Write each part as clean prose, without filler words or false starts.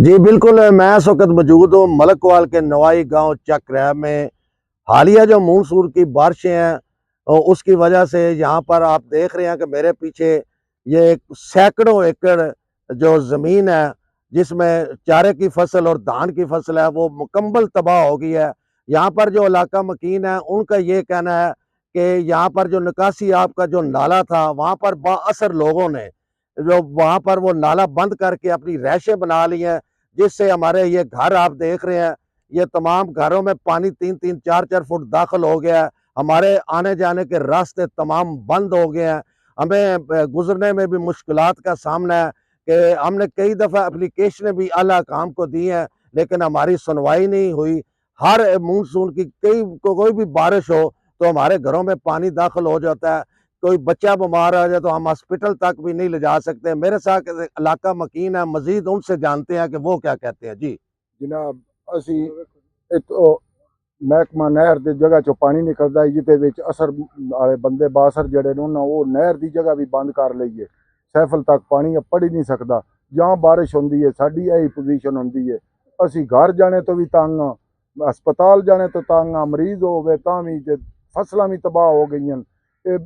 जी बिल्कुल, मैं इस वक़्त मौजूद हूँ मलकवाल के नवाई गाँव चक रैब में। हालिया जो मानसून की बारिशें हैं उसकी वजह से यहाँ पर आप देख रहे हैं कि मेरे पीछे ये एक सैकड़ों एकड़ जो ज़मीन है, जिसमें चारे की फसल और धान की फसल है, वो मुकम्मल तबाह हो गई है। यहाँ पर जो इलाका मकीन है, उनका ये कहना है कि यहाँ पर जो निकासी आपका जो नाला था, वहाँ पर बाअसर लोगों ने जो वहाँ पर वो नाला बंद करके अपनी रहायशें बना ली हैं, जिससे हमारे ये घर आप देख रहे हैं, ये तमाम घरों में पानी 3-3, 4-4 फुट दाखिल हो गया है। हमारे आने-जाने के रास्ते तमाम बंद हो गए हैं। हमें गुज़रने में भी मुश्किलात का सामना है कि हमने कई दफ़ा एप्लीकेशनें भी आला काम को दी हैं, लेकिन हमारी सुनवाई नहीं हुई। हर मानसून की कोई भी बारिश हो, तो हमारे घरों में पानी दाखिल हो जाता है। कोई बच्चा बीमार आ जाए तो हम हॉस्पिटल तक भी नहीं ले जा सकते। मेरे साथ इलाका मकीन है, मज़ीद उनसे जानते हैं कि वो क्या कहते हैं। जी। जनाब असी इतो महकमा नहर की जगह चो पानी निकलता है जिसे असर वाले बंदे बासर जड़े वो नहर की जगह भी बंद कर लीए। सैफल तक पानी पड़ ही नहीं सकता। जहाँ बारिश होती है साड़ी यही पोजीशन होती है। असी घर जाने तो भी तंग हाँ, हस्पताल जाने तो तंग हाँ, मरीज हो गए भी फसलां भी तबाह हो गई हैं।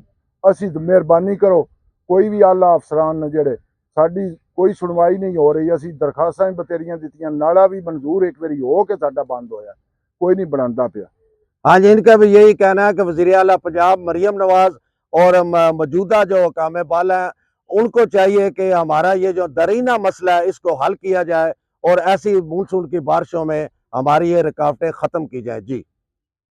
असी तो मेहरबानी करो कोई भी आला अफसरान ने जड़े साड़ी कोई सुनवाई नहीं हो रही। असी दरखास्तां बतेरियां दित्तियां, नाला भी मंजूर एक बारी हो के साडा बंद होया, कोई नहीं बनाता पिया। हाँ जी, इनका भी यही कहना है कि वज़ीर आला पंजाब मरियम नवाज और मौजूदा जो हुकाम बाला है, उनको चाहिए कि हमारा ये जो दरीना मसला है, इसको हल किया जाए और ऐसी मानसून की बारिशों में हमारी ये रुकावटें ख़त्म की जाए। जी।